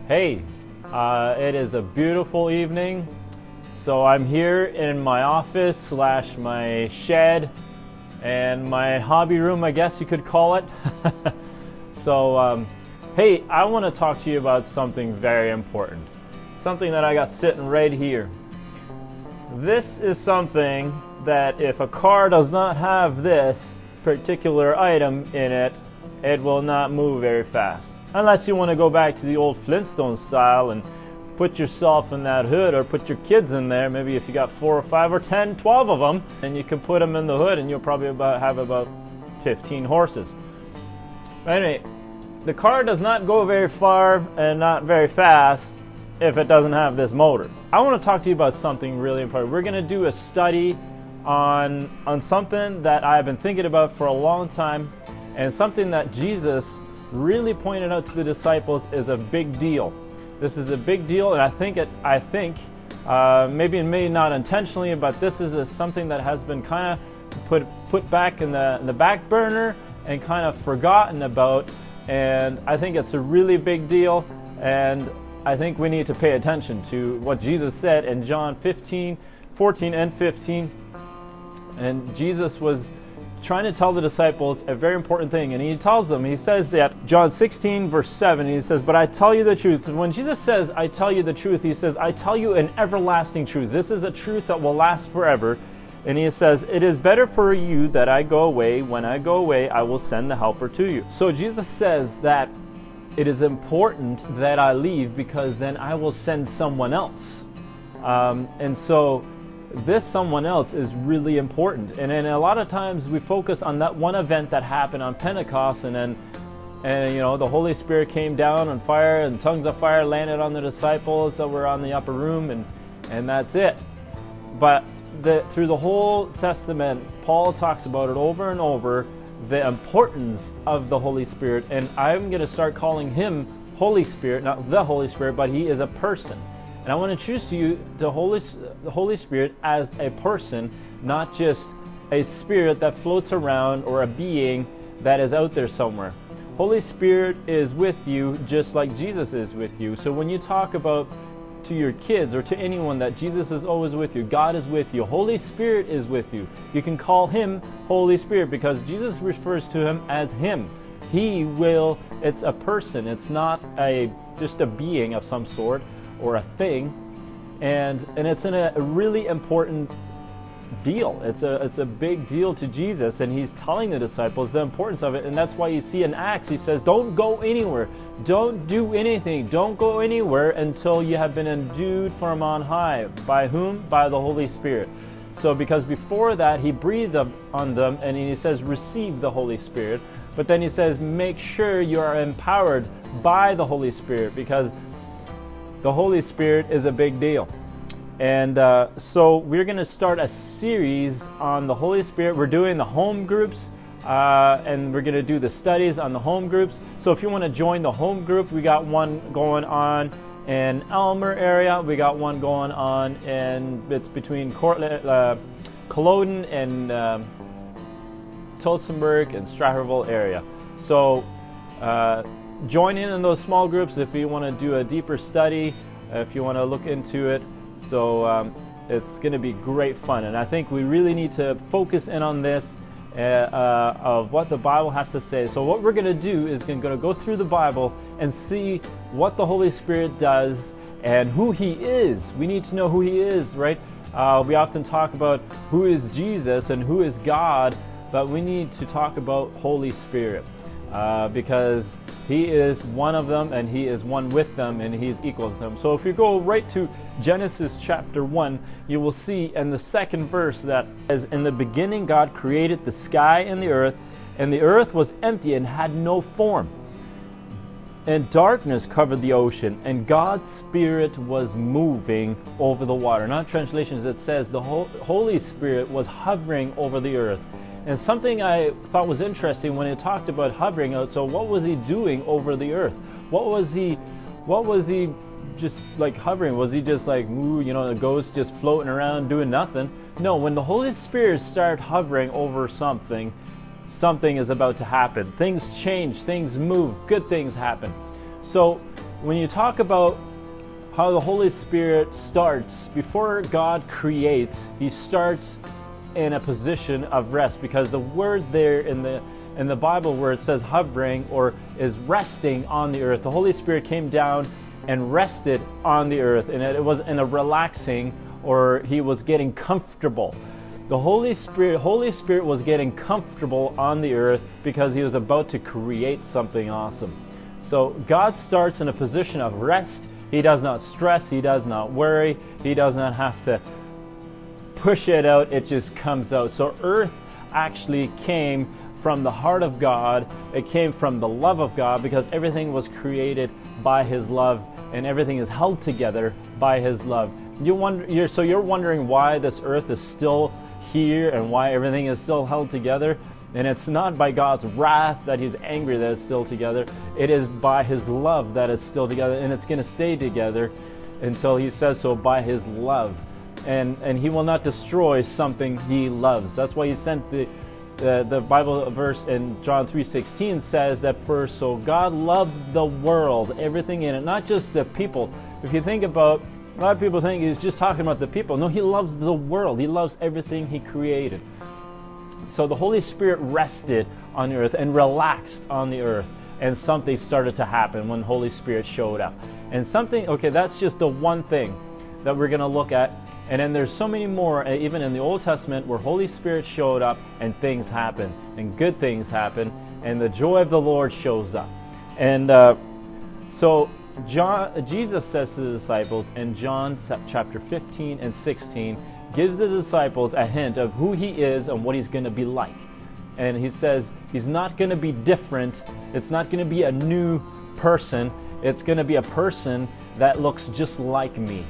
Hey, it is a beautiful evening. So I'm here in my office slash my shed and my hobby room, I guess you could call it. Hey, I want to talk to you about something very important. Something that I got sitting right here. This is something that if a car does not have this particular item in it, it will not move very fast. Unless you want to go back to the old Flintstone style and put yourself in that hood or put your kids in there. Maybe if you got 4 or 5 or 10, 12 of them, and you can put them in the hood and you'll probably have about 15 horses. But anyway, the car does not go very far and not very fast if it doesn't have this motor. I want to talk to you about something really important. We're going to do a study on something that I've been thinking about for a long time, and something that Jesus really pointed out to the disciples is a big deal. This is a big deal, and I think maybe not intentionally, but this is something that has been kind of put back in the back burner and kind of forgotten about. And I think it's a really big deal, and I think we need to pay attention to what Jesus said in John 14 and 15. And Jesus was trying to tell the disciples a very important thing, and he tells them, he says that John 16 verse 7, he says, "But I tell you the truth." When Jesus says, "I tell you the truth," he says, "I tell you an everlasting truth." This is a truth that will last forever. And he says, "It is better for you that I go away. When I go away, I will send the helper to you." So Jesus says that it is important that I leave because then I will send someone else. And so this someone else is really important. And then a lot of times we focus on that one event that happened on Pentecost, and the Holy Spirit came down on fire and tongues of fire landed on the disciples that were on the upper room, and that's it. But through the whole Testament, Paul talks about it over and over, the importance of the Holy Spirit. And I'm going to start calling him Holy Spirit, not the Holy Spirit, but he is a person. And I want to introduce to you the Holy Spirit as a person, not just a spirit that floats around or a being that is out there somewhere. Holy Spirit is with you just like Jesus is with you. So when you talk about to your kids or to anyone that Jesus is always with you, God is with you, Holy Spirit is with you, you can call him Holy Spirit because Jesus refers to him as him. It's a person. It's not just a being of some sort or a thing, and it's in a really important deal. It's a big deal to Jesus, and he's telling the disciples the importance of it. And that's why you see in Acts he says, don't go anywhere, don't do anything, don't go anywhere until you have been endued from on high. By whom? By the Holy Spirit. So because before that he breathed on them, and he says receive the Holy Spirit, but then he says make sure you are empowered by the Holy Spirit, because the Holy Spirit is a big deal. And so we're going to start a series on the Holy Spirit. We're doing the home groups, and we're going to do the studies on the home groups. So if you want to join the home group, we got one going on in Elmer area. We got one going on it's between Culloden and Tillsonburg and Stratfordville area. So join in those small groups if you want to do a deeper study, if you want to look into it. So it's going to be great fun, and I think we really need to focus in on this of what the Bible has to say. So what we're going to do is going to go through the Bible and see what the Holy Spirit does and who he is. We need to know who he is, right? We often talk about who is Jesus and who is God, but we need to talk about Holy Spirit. Because he is one of them, and he is one with them, and he is equal to them. So if you go right to Genesis chapter 1, you will see in the second verse that says, "In the beginning God created the sky and the earth was empty and had no form. And darkness covered the ocean, and God's Spirit was moving over the water." In our translations it says the Holy Spirit was hovering over the earth. And something I thought was interesting when he talked about hovering out, so what was he doing over the earth? What was he just like hovering? Was he just like, the ghost just floating around doing nothing? No, when the Holy Spirit started hovering over something is about to happen. Things change, things move, good things happen. So when you talk about how the Holy Spirit starts, before God creates, he starts in a position of rest, because the word there in the Bible where it says hovering or is resting on the earth, the Holy Spirit came down and rested on the earth, and it was in a relaxing, or he was getting comfortable. The Holy Spirit was getting comfortable on the earth because he was about to create something awesome. So God starts in a position of rest. He does not stress, he does not worry, he does not have to push it out, it just comes out. So earth actually came from the heart of God, it came from the love of God, because everything was created by his love, and everything is held together by his love. You're wondering why this earth is still here and why everything is still held together. And it's not by God's wrath that he's angry that it's still together. It is by his love that it's still together, and it's going to stay together until he says so, by his love. And he will not destroy something he loves. That's why he sent the Bible verse in John 3:16 says that first, so God loved the world, everything in it, not just the people. If you think about, a lot of people think he's just talking about the people. No, he loves the world. He loves everything he created. So the Holy Spirit rested on the earth and relaxed on the earth, and something started to happen when Holy Spirit showed up. And something, okay, that's just the one thing that we're going to look at. And then there's so many more, even in the Old Testament, where Holy Spirit showed up and things happen, and good things happen, and the joy of the Lord shows up. And so Jesus says to the disciples in John chapter 15 and 16, gives the disciples a hint of who he is and what he's going to be like. And he says he's not going to be different. It's not going to be a new person. It's going to be a person that looks just like me.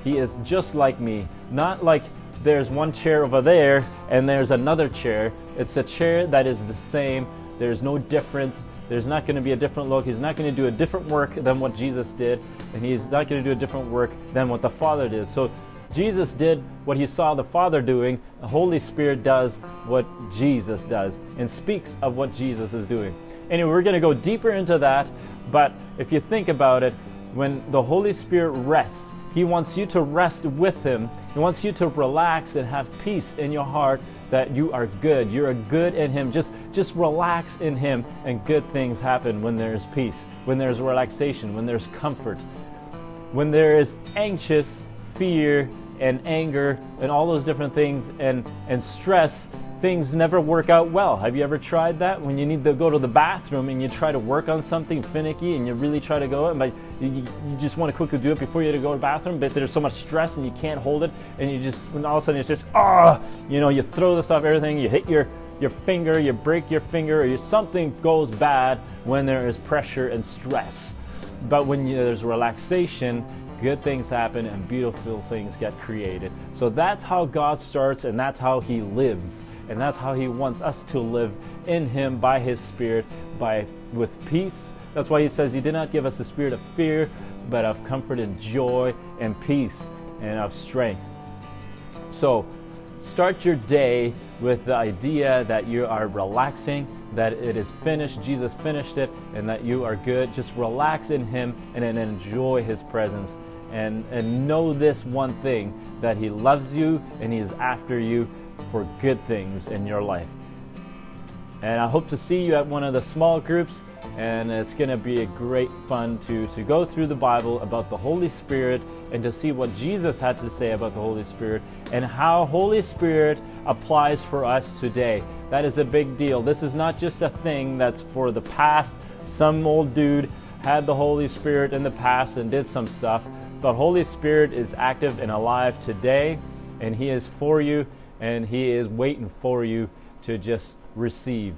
He is just like me. Not like there's one chair over there and there's another chair. It's a chair that is the same. There's no difference. There's not going to be a different look. He's not going to do a different work than what Jesus did. And he's not going to do a different work than what the Father did. So Jesus did what he saw the Father doing. The Holy Spirit does what Jesus does and speaks of what Jesus is doing. Anyway, we're going to go deeper into that. But if you think about it, when the Holy Spirit rests, he wants you to rest with him. He wants you to relax and have peace in your heart that you are good. You're good in him. Just relax in him, and good things happen when there's peace, when there's relaxation, when there's comfort. When there is anxious, fear, and anger, and all those different things, and stress, things never work out well. Have you ever tried that? When you need to go to the bathroom and you try to work on something finicky and you really try to go, but you just want to quickly do it before you go to the bathroom, but there's so much stress and you can't hold it, and when all of a sudden it's just, you throw this off everything, you hit your finger, you break your finger, or something goes bad when there is pressure and stress. But when there's relaxation, good things happen and beautiful things get created. So that's how God starts, and that's how he lives. And that's how he wants us to live in him by his Spirit, with peace. That's why he says he did not give us a spirit of fear, but of comfort and joy and peace and of strength. So start your day with the idea that you are relaxing, that it is finished, Jesus finished it, and that you are good. Just relax in him and then enjoy his presence. And know this one thing, that he loves you and he is after you for good things in your life. And I hope to see you at one of the small groups, and it's going to be a great fun to go through the Bible about the Holy Spirit and to see what Jesus had to say about the Holy Spirit and how Holy Spirit applies for us today. That is a big deal. This is not just a thing that's for the past. Some old dude had the Holy Spirit in the past and did some stuff. The Holy Spirit is active and alive today, and he is for you, and he is waiting for you to just receive.